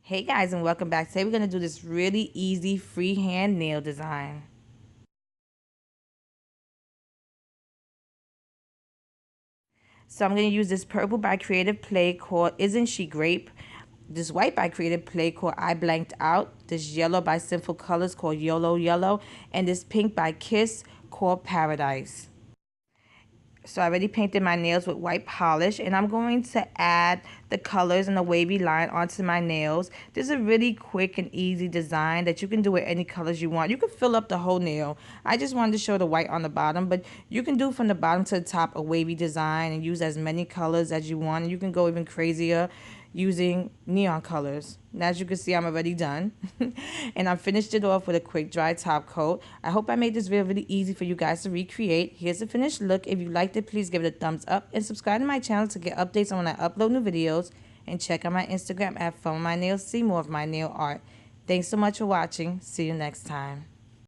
Hey guys, and welcome back. Today we're going to do this really easy freehand nail design. So I'm going to use this purple by Creative Play called Isn't She Grape, this white by Creative Play called I Blanked Out, this yellow by Sinful Colors called YOLO Yellow, and this pink by Kiss called Paradise. So I already painted my nails with white polish, and I'm going to add the colors and the wavy line onto my nails. This is a really quick and easy design that you can do with any colors you want. You can fill up the whole nail. I just wanted to show the white on the bottom, but you can do from the bottom to the top a wavy design and use as many colors as you want. You can go even crazier using neon colors. Now, as you can see, I'm already done. And I finished it off with a quick dry top coat. I hope I made this video really easy for you guys to recreate. Here's the finished look. If you liked it, please give it a thumbs up and subscribe to my channel to get updates on when I upload new videos. And check out my Instagram at Funwithmynails to see more of my nail art. Thanks so much for watching. See you next time.